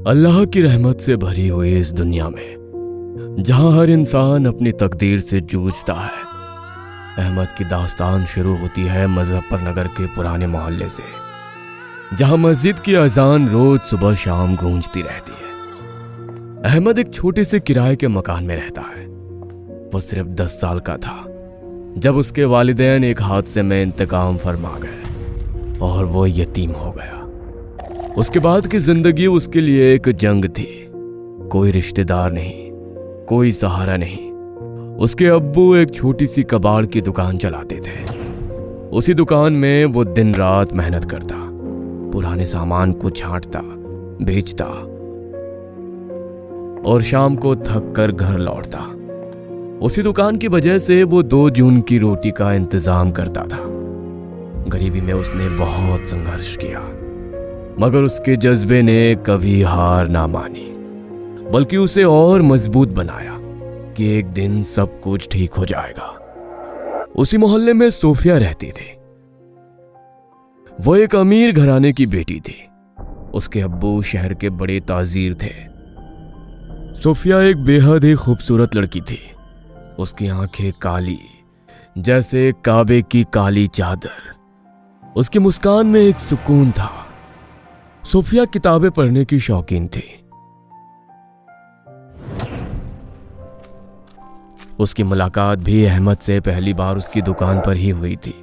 अल्लाह की रहमत से भरी हुई इस दुनिया में जहां हर इंसान अपनी तकदीर से जूझता है, अहमद की दास्तान शुरू होती है मुजफ्फर नगर के पुराने मोहल्ले से, जहां मस्जिद की अजान रोज सुबह शाम गूंजती रहती है। अहमद एक छोटे से किराए के मकान में रहता है। वो सिर्फ 10 साल का था जब उसके वालिदैन एक हादसे में इंतकाम फरमा गए और वो यतीम हो गया। उसके बाद की जिंदगी उसके लिए एक जंग थी। कोई रिश्तेदार नहीं, कोई सहारा नहीं। उसके अब्बू एक छोटी सी कबाड़ की दुकान चलाते थे। उसी दुकान में वो दिन रात मेहनत करता, पुराने सामान को छांटता, बेचता और शाम को थक कर घर लौटता। उसी दुकान की वजह से वो 2 जून की रोटी का इंतजाम करता था। गरीबी में उसने बहुत संघर्ष किया, मगर उसके जज्बे ने कभी हार ना मानी, बल्कि उसे और मजबूत बनाया कि एक दिन सब कुछ ठीक हो जाएगा। उसी मोहल्ले में सोफिया रहती थी। वो एक अमीर घराने की बेटी थी। उसके अब्बू शहर के बड़े ताजीर थे। सोफिया एक बेहद ही खूबसूरत लड़की थी। उसकी आंखें काली जैसे काबे की काली चादर। उसकी मुस्कान में एक सुकून था। सोफिया किताबें पढ़ने की शौकीन थी। उसकी मुलाकात भी अहमद से पहली बार उसकी दुकान पर ही हुई थी।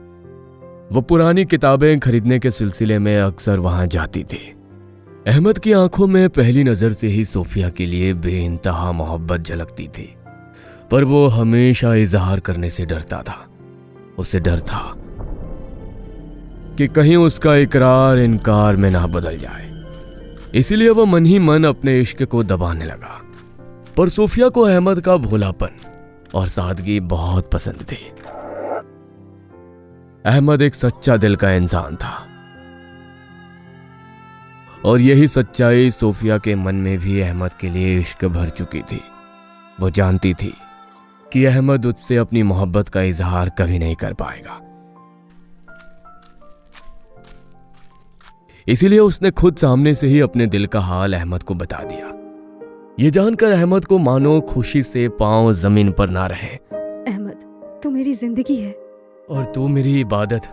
वो पुरानी किताबें खरीदने के सिलसिले में अक्सर वहां जाती थी। अहमद की आंखों में पहली नजर से ही सोफिया के लिए बेइंतहा मोहब्बत झलकती थी, पर वो हमेशा इजहार करने से डरता था। उसे डर था कि कहीं उसका इकरार इनकार में ना बदल जाए। इसीलिए वो मन ही मन अपने इश्क को दबाने लगा। पर सोफिया को अहमद का भोलापन और सादगी बहुत पसंद थी। अहमद एक सच्चा दिल का इंसान था और यही सच्चाई सोफिया के मन में भी अहमद के लिए इश्क भर चुकी थी। वो जानती थी कि अहमद उससे अपनी मोहब्बत का इजहार कभी नहीं कर पाएगा। इसीलिए उसने खुद सामने से ही अपने दिल का हाल अहमद को बता दिया। ये जानकर अहमद को मानो खुशी से पांव जमीन पर ना रहे। अहमद, तू मेरी जिंदगी है और तू मेरी इबादत।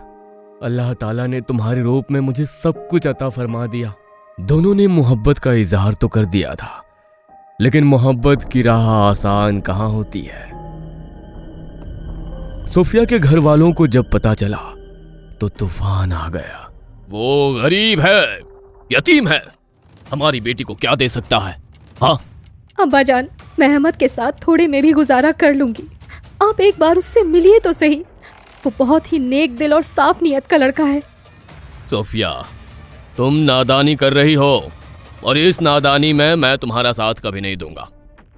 अल्लाह ताला ने तुम्हारे रूप में मुझे सब कुछ अता फरमा दिया। दोनों ने मोहब्बत का इजहार तो कर दिया था, लेकिन मोहब्बत की राह आसान कहां होती है। सोफिया के घर वालों को जब पता चला तो तूफान आ गया। वो गरीब है, यतीम है, हमारी बेटी को क्या दे सकता है? हाँ अब्बा जान, मैं अहमद के साथ थोड़े में भी गुजारा कर लूंगी। आप एक बार उससे मिलिए तो सही। वो बहुत ही नेक दिल और साफ नीयत का लड़का है। सोफिया, तुम नादानी कर रही हो और इस नादानी में मैं तुम्हारा साथ कभी नहीं दूंगा।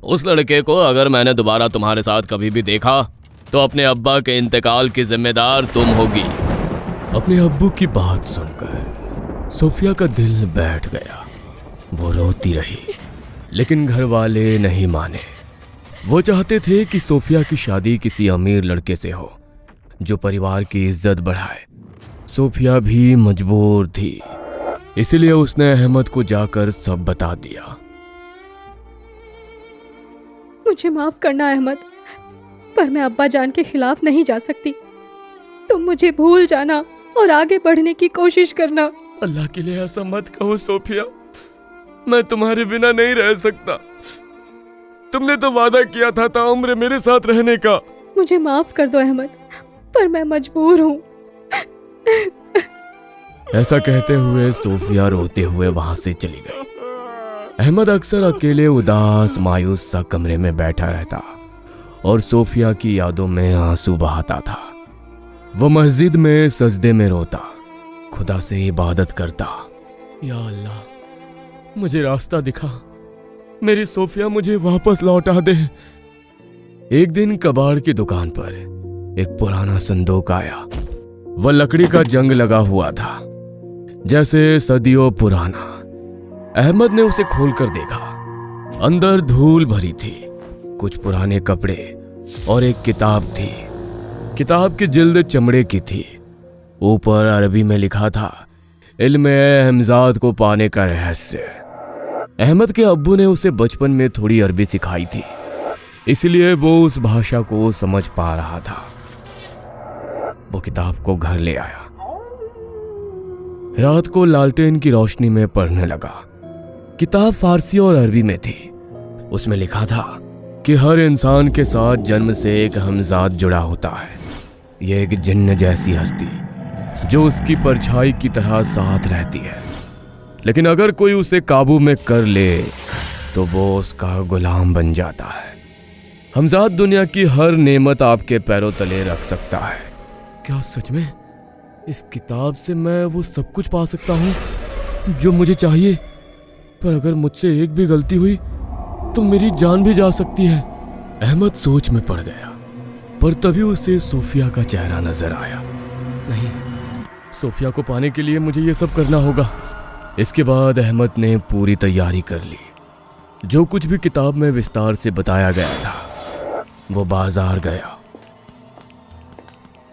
उस लड़के को अगर मैंने दोबारा तुम्हारे साथ कभी भी देखा तो अपने अब्बा के इंतकाल की जिम्मेदार तुम होगी। अपने अब्बू की बात सुनकर सोफिया का दिल बैठ गया। वो रोती रही, लेकिन घर वाले नहीं माने। वो चाहते थे कि सोफिया की शादी किसी अमीर लड़के से हो जो परिवार की इज्जत बढ़ाए। सोफिया भी मजबूर थी, इसलिए उसने अहमद को जाकर सब बता दिया। मुझे माफ करना अहमद, पर मैं अब्बा जान के खिलाफ नहीं जा सकती। तुम मुझे भूल जाना और आगे बढ़ने की कोशिश करना। अल्लाह के लिए ऐसा मत कहो सोफिया, मैं तुम्हारे बिना नहीं रह सकता। तुमने तो वादा किया था ताउम्र मेरे साथ रहने का। मुझे माफ कर दो अहमद, पर मैं मजबूर हूँ। ऐसा कहते हुए सोफिया रोते हुए वहां से चली गई। अहमद अक्सर अकेले उदास मायूस सा कमरे में बैठा रहता और सोफिया की यादों में आंसू बहाता था। वो मस्जिद में सजदे में रोता, खुदा से इबादत करता। या अल्लाह, मुझे रास्ता दिखा, मेरी सोफिया मुझे वापस लौटा दे। एक दिन कबाड़ की दुकान पर एक पुराना संदूक आया। वह लकड़ी का जंग लगा हुआ था, जैसे सदियों पुराना। अहमद ने उसे खोलकर देखा। अंदर धूल भरी थी, कुछ पुराने कपड़े और एक किताब थी। किताब की जिल्द चमड़े की थी। ऊपर अरबी में लिखा था, इल्म हमजाद को पाने का रहस्य। अहमद के अब्बू ने उसे बचपन में थोड़ी अरबी सिखाई थी, इसलिए वो उस भाषा को समझ पा रहा था। वो किताब को घर ले आया, रात को लालटेन की रोशनी में पढ़ने लगा। किताब फारसी और अरबी में थी। उसमें लिखा था कि हर इंसान के साथ जन्म से एक हमजाद जुड़ा होता है। यह एक जिन्न जैसी हस्ती जो उसकी परछाई की तरह साथ रहती है, लेकिन अगर कोई उसे काबू में कर ले तो वो उसका गुलाम बन जाता है। हमजाद दुनिया की हर नेमत आपके पैरों तले रख सकता है। क्या सच में इस किताब से मैं वो सब कुछ पा सकता हूँ जो मुझे चाहिए? पर अगर मुझसे एक भी गलती हुई तो मेरी जान भी जा सकती है। अहमद सोच में पड़ गया, पर तभी उसे सोफिया का चेहरा नजर आया। नहीं, सोफिया को पाने के लिए मुझे ये सब करना होगा। इसके बाद अहमद ने पूरी तैयारी कर ली। जो कुछ भी किताब में विस्तार से बताया गया था, वो बाजार गया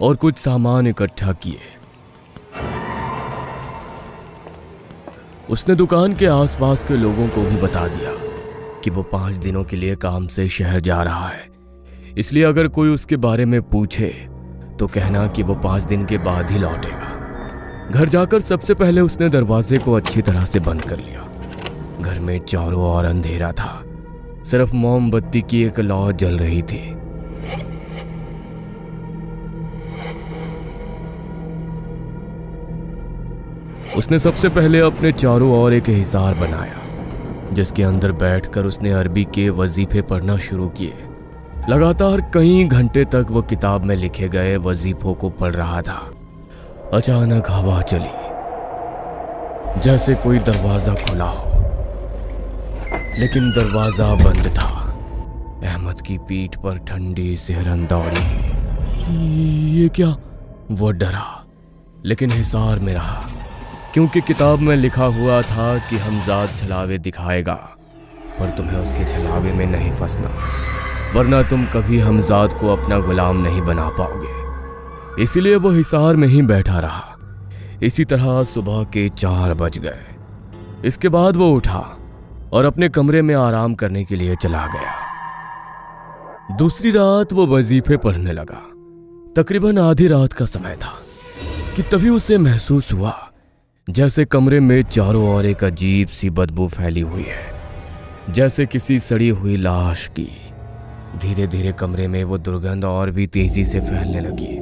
और कुछ सामान इकट्ठा किए। उसने दुकान के आसपास के लोगों को भी बता दिया कि वो 5 दिनों के लिए काम से शहर जा रहा है, इसलिए अगर कोई उसके बारे में पूछे तो कहना कि वो 5 दिन के बाद ही लौटेगा। घर जाकर सबसे पहले उसने दरवाजे को अच्छी तरह से बंद कर लिया। घर में चारों ओर अंधेरा था, सिर्फ मोमबत्ती की एक लौ जल रही थी। उसने सबसे पहले अपने चारों ओर एक हिसार बनाया, जिसके अंदर बैठकर उसने अरबी के वजीफे पढ़ना शुरू किए। लगातार कई घंटे तक वो किताब में लिखे गए वजीफों को पढ़ रहा था। अचानक हवा चली, जैसे कोई दरवाजा खुला हो, लेकिन दरवाजा बंद था। अहमद की पीठ पर ठंडी सिहरन दौड़ी। ये क्या? वो डरा, लेकिन हिसार में रहा, क्योंकि किताब में लिखा हुआ था कि हमजाद छलावे दिखाएगा, पर तुम्हें उसके छलावे में नहीं फंसना, वरना तुम कभी हमजाद को अपना गुलाम नहीं बना पाओगे। इसीलिए वो हिसार में ही बैठा रहा। इसी तरह सुबह के 4 बज गए। इसके बाद वो उठा और अपने कमरे में आराम करने के लिए चला गया। दूसरी रात वो वजीफे पढ़ने लगा। तकरीबन आधी रात का समय था कि तभी उसे महसूस हुआ जैसे कमरे में चारों ओर एक अजीब सी बदबू फैली हुई है, जैसे किसी सड़ी हुई लाश की। धीरे धीरे कमरे में वो दुर्गंध और भी तेजी से फैलने लगी।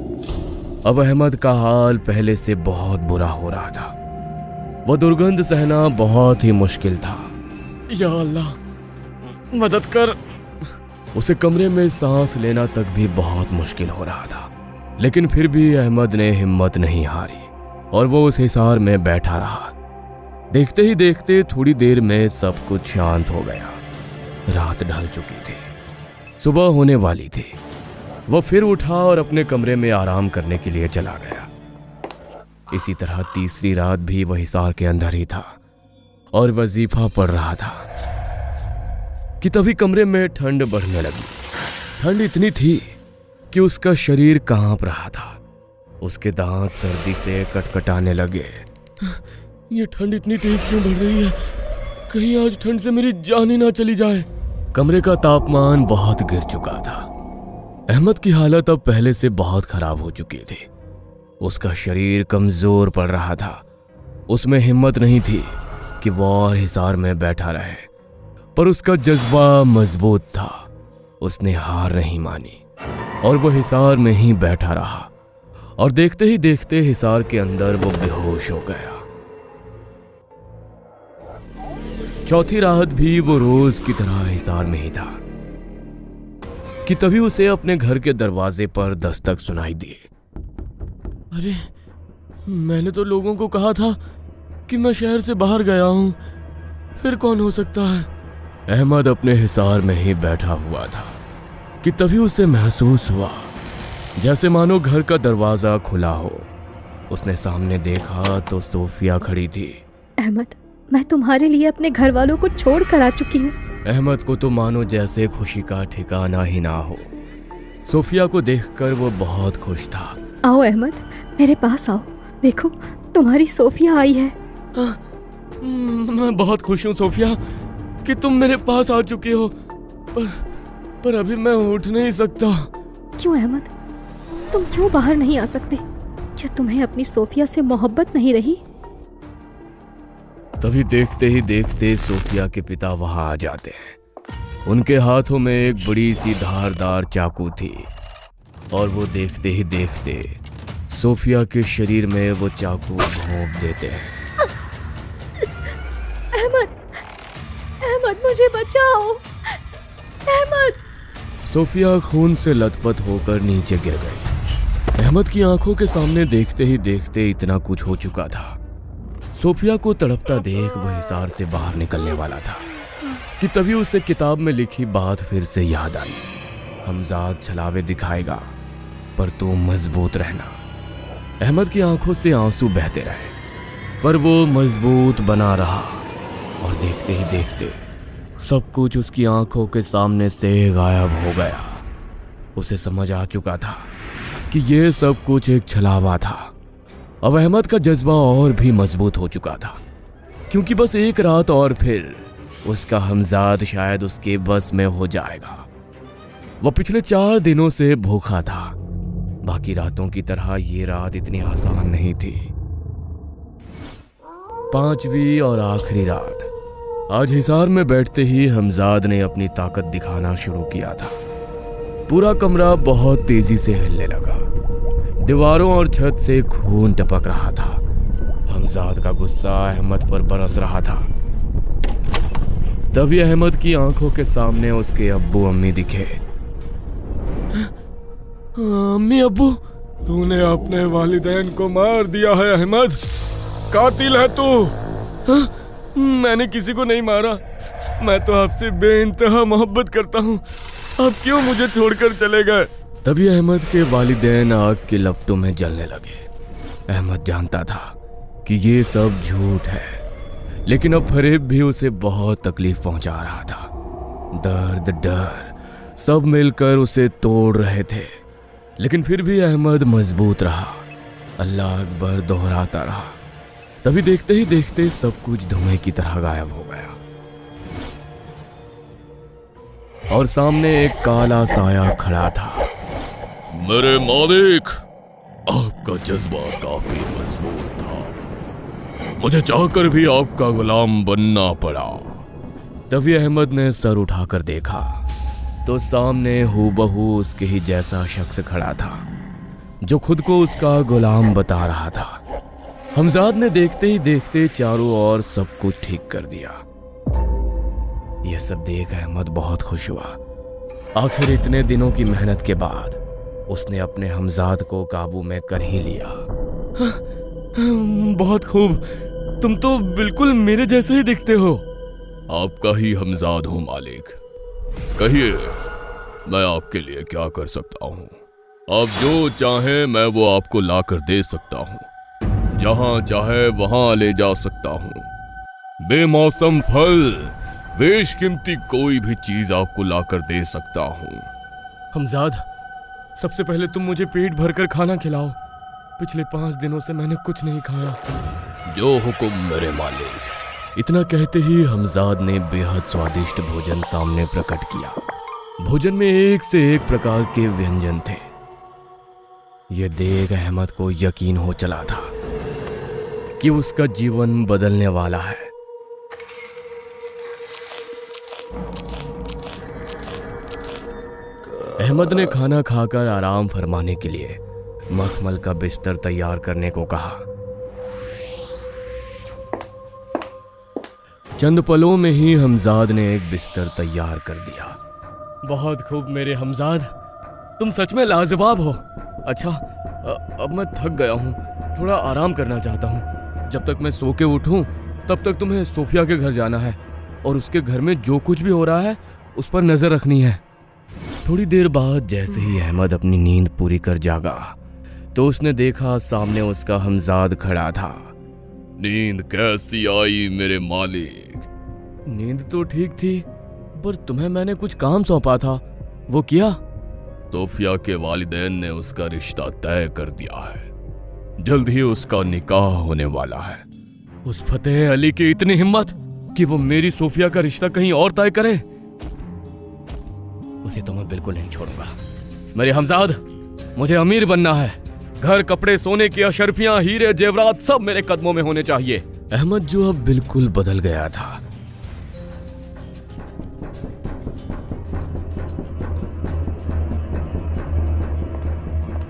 अब अहमद का हाल पहले से बहुत बुरा हो रहा था। वो दुर्गंध सहना बहुत ही मुश्किल था। या अल्लाह, मदद कर। उसे कमरे में सांस लेना तक भी बहुत मुश्किल हो रहा था, लेकिन फिर भी अहमद ने हिम्मत नहीं हारी और वो उस हिसार में बैठा रहा। देखते ही देखते थोड़ी देर में सब कुछ शांत हो गया। रात ढल चुकी थी, सुबह होने वाली थी। वो फिर उठा और अपने कमरे में आराम करने के लिए चला गया। इसी तरह तीसरी रात भी वह हिसार के अंदर ही था और वजीफा पढ़ रहा था कि तभी कमरे में ठंड बढ़ने लगी। ठंड इतनी थी कि उसका शरीर कांप रहा था। उसके दांत सर्दी से कटकटाने लगे। ये ठंड इतनी तेज क्यों बढ़ रही है? कहीं आज ठंड से मेरी जान ही ना चली जाए। कमरे का तापमान बहुत गिर चुका था। अहमद की हालत अब पहले से बहुत खराब हो चुकी थी। उसका शरीर कमजोर पड़ रहा था। उसमें हिम्मत नहीं थी कि वो और हिसार में बैठा रहे, पर उसका जज्बा मजबूत था। उसने हार नहीं मानी और वो हिसार में ही बैठा रहा और देखते ही देखते हिसार के अंदर वो बेहोश हो गया। चौथी रात भी वो रोज की तरह हिसार में ही था कि तभी उसे अपने घर के दरवाजे पर दस्तक सुनाई दी। अरे, मैंने तो लोगों को कहा था कि मैं शहर से बाहर गया हूं, फिर कौन हो सकता है? अहमद अपने हिसार में ही बैठा हुआ था कि तभी उसे महसूस हुआ जैसे मानो घर का दरवाजा खुला हो। उसने सामने देखा तो सोफिया खड़ी थी। अहमद, मैं तुम्हारे लिए अपने घर वालों को छोड़ कर आ चुकी हूँ। अहमद को तो मानो जैसे खुशी का ठिकाना ही ना हो। सोफिया को देखकर वो बहुत खुश था। आओ अहमद, मेरे पास आओ। देखो, तुम्हारी सोफिया आई है। मैं बहुत खुश हूँ सोफिया। कि तुम मेरे पास आ चुके हो, पर अभी मैं उठ नहीं सकता। क्यों अहमद, तुम क्यों बाहर नहीं आ सकते? क्या तुम्हें अपनी सोफिया से मोहब्बत नहीं रही? तभी देखते ही देखते सोफिया के पिता वहां आ जाते हैं। उनके हाथों में एक बड़ी सी धारदार चाकू थी और वो देखते ही देखते सोफिया के शरीर में वो चाकू भोंक देते हैं। अहमद मुझे बचाओ, अहमद। सोफिया खून से लथपथ होकर नीचे गिर गई। अहमद की आंखों के सामने देखते ही देखते इतना कुछ हो चुका था। सोफिया को तड़पता देख वो हिसार से बाहर निकलने वाला था कि तभी उसे किताब में लिखी बात फिर से याद आई। हमजाद छलावे दिखाएगा पर तू मजबूत रहना। अहमद की आंखों से आंसू बहते रहे पर वो मजबूत बना रहा और देखते ही देखते सब कुछ उसकी आंखों के सामने से गायब हो गया। उसे समझ आ चुका था कि ये सब कुछ एक छलावा था। अब अहमद का जज्बा और भी मजबूत हो चुका था क्योंकि बस एक रात और फिर उसका हमजाद शायद उसके बस में हो जाएगा। वह पिछले 4 दिनों से भूखा था। बाकी रातों की तरह ये रात इतनी आसान नहीं थी। 5वीं और आखिरी रात। आज हिसार में बैठते ही हमजाद ने अपनी ताकत दिखाना शुरू किया था। पूरा कमरा बहुत तेजी से हिलने लगा। दीवारों और छत से खून टपक रहा था। हमजाद का गुस्सा अहमद पर बरस रहा था। तभी अहमद की आंखों के सामने उसके अब्बू अम्मी दिखे। अम्मी अब्बू, तूने अपने वालिदैन को मार दिया है अहमद, कातिल है तू। मैंने किसी को नहीं मारा। मैं तो आपसे बेइंतहा मोहब्बत करता हूँ। आप क्यों मुझे छोड़कर चले गए? तभी अहमद के वालिदैन आग के लपटों में जलने लगे। अहमद जानता था कि ये सब झूठ है, लेकिन अब फरेब भी उसे बहुत तकलीफ पहुंचा रहा था। दर्द, डर सब मिलकर उसे तोड़ रहे थे, लेकिन फिर भी अहमद मजबूत रहा। अल्लाह अकबर दोहराता रहा। तभी देखते ही देखते सब कुछ धुएं की तरह गायब हो गया और सामने एक काला साया खड़ा था। मेरे मालिक, आपका जज्बा काफी मजबूत था, मुझे चाहकर भी आपका गुलाम बनना पड़ा। तभी अहमद ने सर उठाकर देखा तो सामने हूबहू उसके ही जैसा शख्स खड़ा था जो खुद को उसका गुलाम बता रहा था। हमजाद ने देखते ही देखते चारों ओर सब कुछ ठीक कर दिया। यह सब देख अहमद बहुत खुश हुआ। आखिर इतने दिनों की मेहनत के बाद उसने अपने हमजाद को काबू में कर ही लिया। बहुत खूब, तुम तो बिल्कुल मेरे जैसे ही दिखते हो। आपका ही हमजाद हूँ मालिक। कहिए, मैं आपके लिए क्या कर सकता हूँ? आप जो चाहें मैं वो आपको ला कर दे सकता हूँ। जहाँ चाहे वहाँ ले जा सकता हूँ। बेमौसम फल, बेशकीमती कोई भी चीज आपको ला कर दे सकता हूँ। हमजाद, सबसे पहले तुम मुझे पेट भरकर खाना खिलाओ। पिछले 5 दिनों से मैंने कुछ नहीं खाया। जो हुक्म मेरे मालिक। इतना कहते ही हमजाद ने बेहद स्वादिष्ट भोजन सामने प्रकट किया। भोजन में एक से एक प्रकार के व्यंजन थे। यह देख अहमद को यकीन हो चला था कि उसका जीवन बदलने वाला है। अहमद ने खाना खाकर आराम फरमाने के लिए मखमल का बिस्तर तैयार करने को कहा। चंद पलों में ही हमजाद ने एक बिस्तर तैयार कर दिया। बहुत खूब मेरे हमजाद, तुम सच में लाजवाब हो। अच्छा, अब मैं थक गया हूँ, थोड़ा आराम करना चाहता हूँ। जब तक मैं सो के उठूँ तब तक तुम्हें सोफिया के घर जाना है और उसके घर में जो कुछ भी हो रहा है उस पर नजर रखनी है। थोड़ी देर बाद जैसे ही अहमद अपनी नींद पूरी कर जागा तो उसने देखा सामने उसका हमजाद खड़ा था। नींद कैसी आई मेरे मालिक? नींद तो ठीक थी, पर तुम्हें मैंने कुछ काम सौंपा था, वो किया? सोफिया के वालिदैन ने उसका रिश्ता तय कर दिया है। जल्द ही उसका निकाह होने वाला है। उस फतेह अली की इतनी हिम्मत! कि वो मेरी सोफिया का रिश्ता कहीं और तय करे, उसे तो मैं बिल्कुल नहीं छोड़ूंगा। मेरे हमजाद, मुझे अमीर बनना है। घर, कपड़े, सोने की अशर्फियां, हीरे जेवरात सब मेरे कदमों में होने चाहिए। अहमद जो अब बिल्कुल बदल गया था।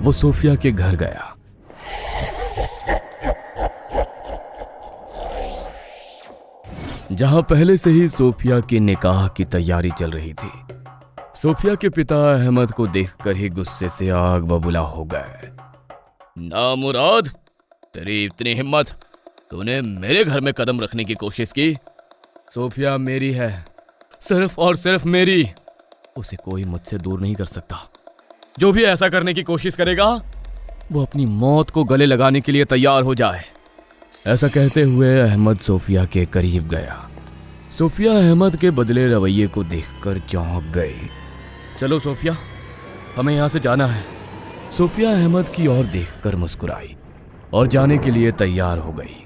वो सोफिया के घर गया। जहां पहले से ही सोफिया के निकाह की तैयारी चल रही थी। सोफिया के पिता अहमद को देखकर ही गुस्से से आग बबूला हो गए। ना मुराद, तेरी इतनी हिम्मत, तूने मेरे घर में कदम रखने की कोशिश की। सोफिया मेरी है, सिर्फ और सिर्फ मेरी। उसे कोई मुझसे दूर नहीं कर सकता। जो भी ऐसा करने की कोशिश करेगा, वो अपनी मौत को गले लगाने के लिए तैयार हो जाए। ऐसा कहते हुए अहमद सोफिया के करीब गया। सोफिया अहमद के बदले रवैये को देखकर चौंक गई। चलो सोफिया, हमें यहाँ से जाना है। सोफिया अहमद की ओर देखकर मुस्कुराई और जाने के लिए तैयार हो गई।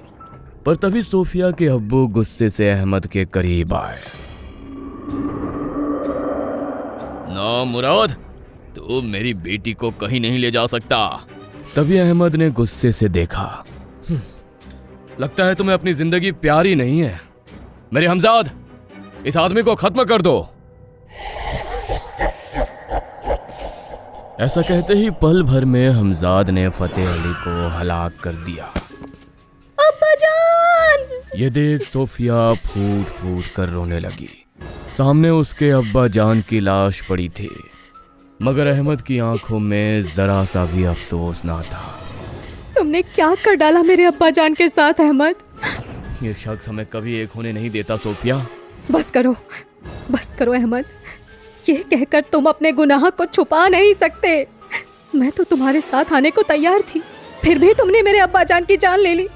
पर तभी सोफिया के अब्बू गुस्से से अहमद के करीब आए। ना मुराद, तू मेरी बेटी को कहीं नहीं ले जा सकता। तभी अहमद ने गुस्से से देखा। लगता है तुम्हें अपनी जिंदगी प्यारी नहीं है। मेरे हमजाद, इस आदमी को खत्म कर दो। ऐसा कहते ही पल भर में हमजाद ने फतेह अली को हलाक कर दिया। अब्बा जान! ये देख सोफिया फूट फूट कर रोने लगी। सामने उसके अब्बा जान की लाश पड़ी थी, मगर अहमद की आंखों में जरा सा भी अफसोस ना था। तुमने क्या कर डाला मेरे अब्बा जान के साथ अहमद? ये शख्स हमें कभी एक होने नहीं देता सोफिया। बस करो अहमद। ये कहकर तुम अपने गुनाह को छुपा नहीं सकते। मैं तो तुम्हारे साथ आने को तैयार थी, फिर भी तुमने मेरे अब्बा जान की जान ले ली।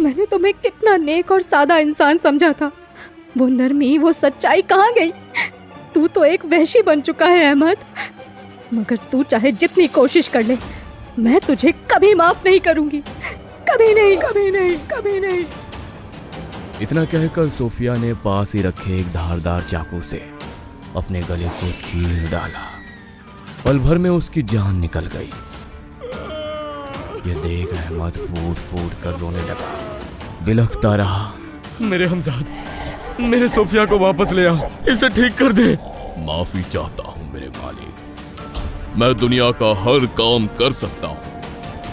मैंने तुम्हें कितना नेक और सादा इंसान समझा था। वो नरमी, वो सच्चाई कहाँ गई? तू तो एक वहशी बन चुका है अहमद। मगर तू चाहे जितनी कोशिश कर ले, मैं तुझे कभी माफ नहीं करूंगी। कभी नहीं, कभी नहीं, कभी नहीं। इतना कहकर सोफिया ने पास ही रखे एक धारदार चाकू से अपने गले को चीर डाला। पल भर में उसकी जान निकल गई। ये देख अहमद फूट फूट कर रोने लगा, बिलखता रहा। मेरे हमजाद, मेरे सोफिया को वापस ले आ, इसे ठीक कर दे। माफी चाहता हूँ मेरे मालिक। मैं दुनिया का हर काम कर सकता हूँ,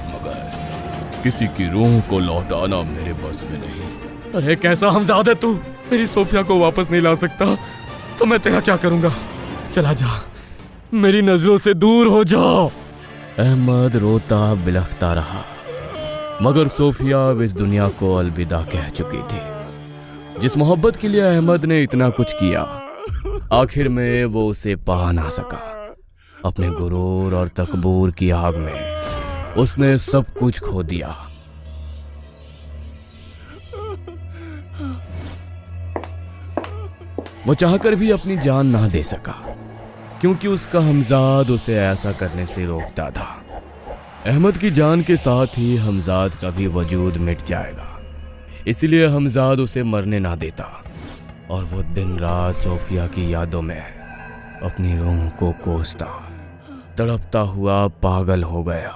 मगर किसी की रूह को लौटाना मेरे बस में नहीं। अरे कैसा हमजाद है तू? मेरी सोफिया को वापस नहीं ला सकता तो मैं तेरा क्या करूंगा? चला जा, मेरी नजरों से दूर हो जा। अहमद रोता बिलखता रहा, मगर सोफिया अब इस दुनिया को अलविदा कह चुकी थी। जिस मोहब्बत के लिए अहमद ने इतना कुछ किया, आखिर में वो उसे पा ना सका। अपने गुरूर और तकबूर की आग में उसने सब कुछ खो दिया। वो चाहकर भी अपनी जान ना दे सका, क्योंकि उसका हमजाद उसे ऐसा करने से रोकता था। अहमद की जान के साथ ही हमजाद का भी वजूद मिट जाएगा, इसलिए हमजाद उसे मरने ना देता। और वो दिन रात सोफिया की यादों में अपनी रूह को कोसता, तड़पता हुआ पागल हो गया।